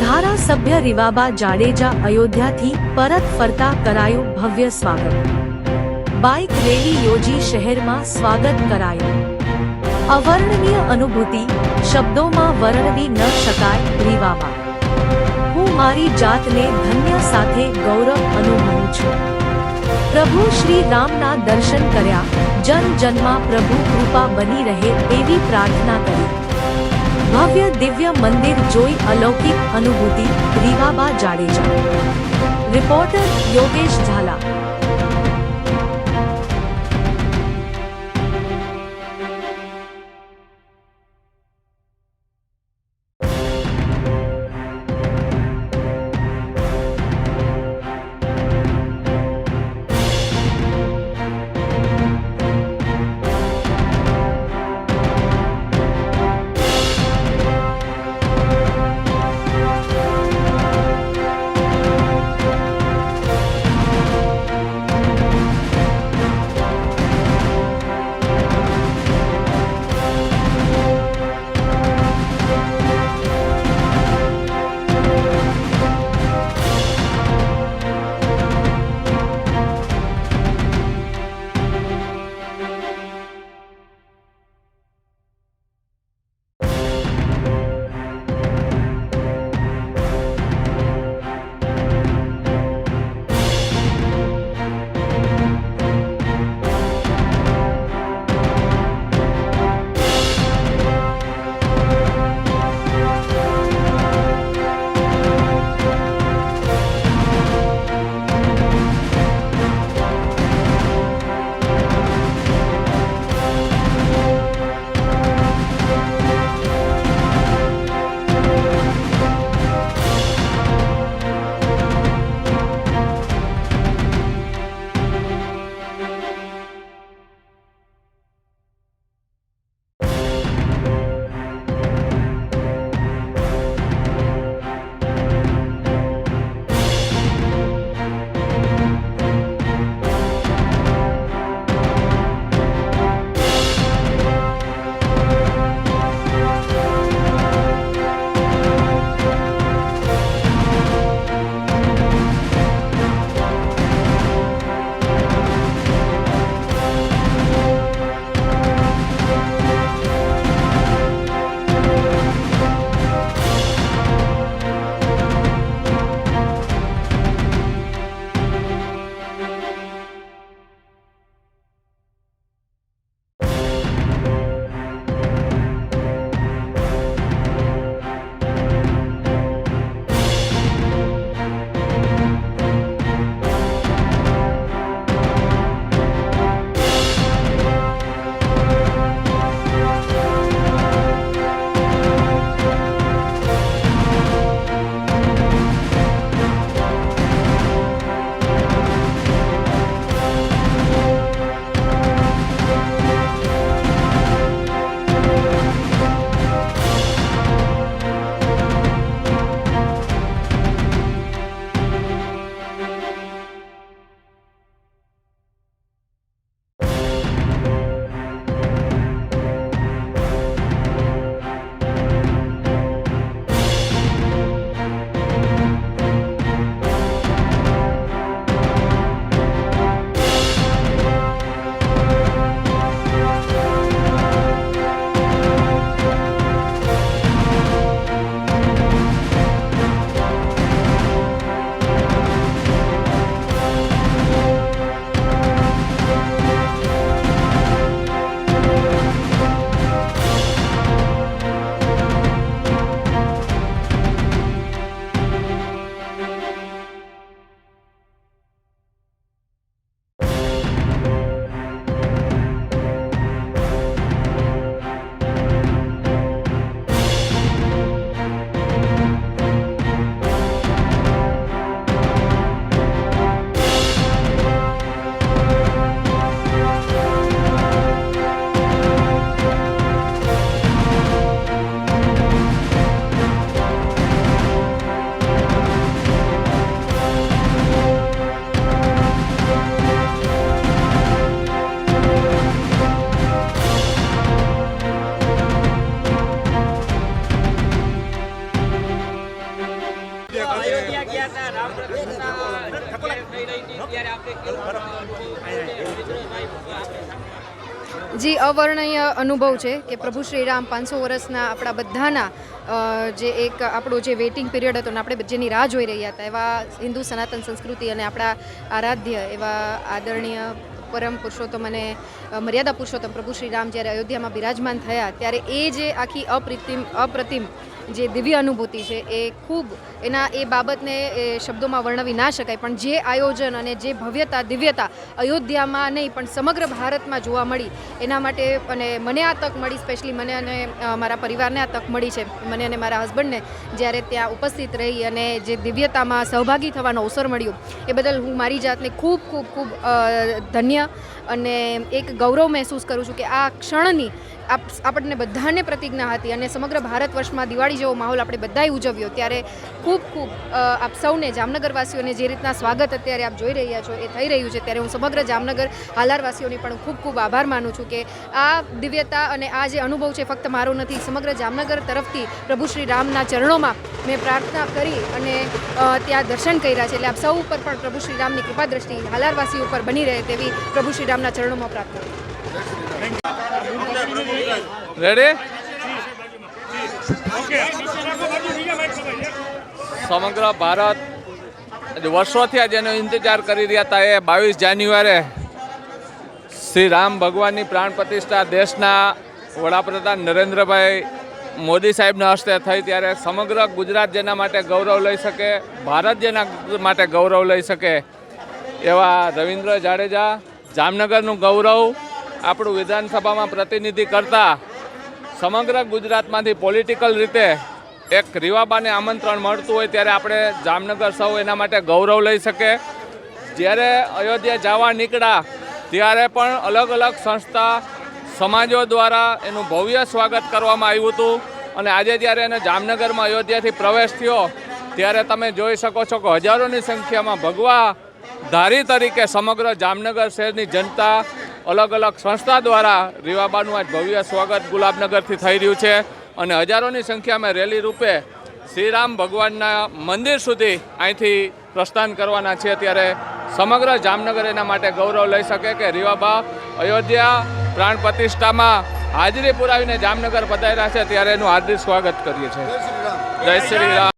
ધારાસભ્ય રીવાબા જાડેજા અયોધ્યાથી પરત ફરતા કરાયું ભવ્ય સ્વાગત। બાઇક રેલી યોજી શહેરમાં સ્વાગત કરાયું। અવર્ણનીય અનુભૂતિ, શબ્દોમાં વર્ણવી ન શકાય। રીવાબા: હું મારી જાતને ધન્ય સાથે ગૌરવ અનુભવું છું। પ્રભુ શ્રી રામના દર્શન કર્યા, જન જનમાં પ્રભુ કૃપા બની રહે એવી પ્રાર્થના કરી। ભવ્ય દિવ્ય મંદિર જોઈ અલૌકિક અનુભૂતિ। રીવાબા જાડેજા। રિપોર્ટર યોગેશ ઝાલા। જી અવર્ણનીય અનુભવ છે કે પ્રભુ શ્રી રામ 500 વર્ષના આપણા બધાના જે એક આપણો જે વેઇટિંગ પિરિયડ હતો ને આપણે જેની રાહ જોઈ રહ્યા હતા એવા હિન્દુ સનાતન સંસ્કૃતિ અને આપણા આરાધ્ય એવા આદરણીય પરમ પુરુષોત્તમ અને મર્યાદા પુરુષોત્તમ પ્રભુ શ્રી રામ જ્યારે અયોધ્યામાં બિરાજમાન થયા ત્યારે એ જે આખી અપ્રતિમ જે દિવ્ય અનુભૂતિ છે એ ખૂબ એ બાબતને એ શબ્દોમાં વર્ણવી ના શકાય, પણ જે આયોજન અને જે ભવ્યતા દિવ્યતા અયોધ્યામાં નહીં પણ સમગ્ર ભારતમાં જોવા મળી એના માટે અને મને આ તક મળી, સ્પેશિયલી મને અને મારા પરિવારને આ તક મળી છે, મને અને મારા હસબન્ડને જ્યારે ત્યાં ઉપસ્થિત રહી અને જે દિવ્યતામાં સહભાગી થવાનો અવસર મળ્યો એ બદલ હું મારી જાતને ખૂબ ખૂબ ખૂબ ધન્ય અને એક ગૌરવ મહેસૂસ કરું છું કે આ ક્ષણની આપણને બધાને પ્રતિજ્ઞા હતી અને સમગ્ર ભારત વર્ષમાં દિવાળી જેવો માહોલ આપણે બધાએ ઉજવ્યો ત્યારે ખૂબ ખૂબ આપ સૌને જામનગરવાસીઓને જે રીતના સ્વાગત અત્યારે આપ જોઈ રહ્યા છો એ થઈ રહ્યું છે ત્યારે હું સમગ્ર જામનગર હાલારવાસીઓની પણ ખૂબ ખૂબ આભાર માનું છું કે આ દિવ્યતા અને આ જે અનુભવ છે ફક્ત મારો નથી, સમગ્ર જામનગર તરફથી પ્રભુ શ્રી રામના ચરણોમાં મેં પ્રાર્થના કરી અને ત્યાં દર્શન કર્યા છે એટલે આપ સૌ ઉપર પણ પ્રભુ શ્રી રામની કૃપા દ્રષ્ટિ હાલારવાસી ઉપર બની રહે તેવી પ્રભુ શ્રી રામના ચરણોમાં પ્રાર્થના. રેડી? સમગ્ર ભારત વર્ષોથી જેનો ઇંતજાર કરી રહ્યા હતા એ 22 જાન્યુઆરીએ શ્રી રામ ભગવાનની પ્રાણ પ્રતિષ્ઠા દેશના વડાપ્રધાન નરેન્દ્રભાઈ મોદી સાહેબના હસ્તે થઈ ત્યારે સમગ્ર ગુજરાત જેના માટે ગૌરવ લઈ શકે, ભારત જેના માટે ગૌરવ લઈ શકે એવા રવિન્દ્ર જાડેજા જામનગરનું ગૌરવ આપણું વિધાનસભામાં પ્રતિનિધિ કરતા સમગ્ર ગુજરાતમાંથી પોલિટિકલ રીતે એક રીવાબાને આમંત્રણ મળતું હોય ત્યારે આપણે જામનગર સૌ એના માટે ગૌરવ લઈ શકે. જ્યારે અયોધ્યા જવા નીકળ્યા ત્યારે પણ અલગ અલગ સંસ્થા સમાજો દ્વારા એનું ભવ્ય સ્વાગત કરવામાં આવ્યું હતું અને આજે જ્યારે એને જામનગરમાં અયોધ્યાથી પ્રવેશ થયો ત્યારે તમે જોઈ શકો છો કે હજારોની સંખ્યામાં ભગવા ધારી તરીકે સમગ્ર જામનગર શહેરની જનતા અલગ અલગ સંસ્થા દ્વારા રીવાબાનું આજ ભવ્ય સ્વાગત ગુલાબનગરથી થઈ રહ્યું છે અને હજારોની સંખ્યામાં રેલી રૂપે શ્રીરામ ભગવાનના મંદિર સુધી અહીંથી પ્રસ્થાન કરવાના છે ત્યારે સમગ્ર જામનગર એના માટે ગૌરવ લઈ શકે કે રીવાબા અયોધ્યા પ્રાણ પ્રતિષ્ઠામાં હાજરી પુરાવીને જામનગર પધાર્યા છે ત્યારે એનું હાર્દિક સ્વાગત કરીએ છીએ. જય શ્રી રામ.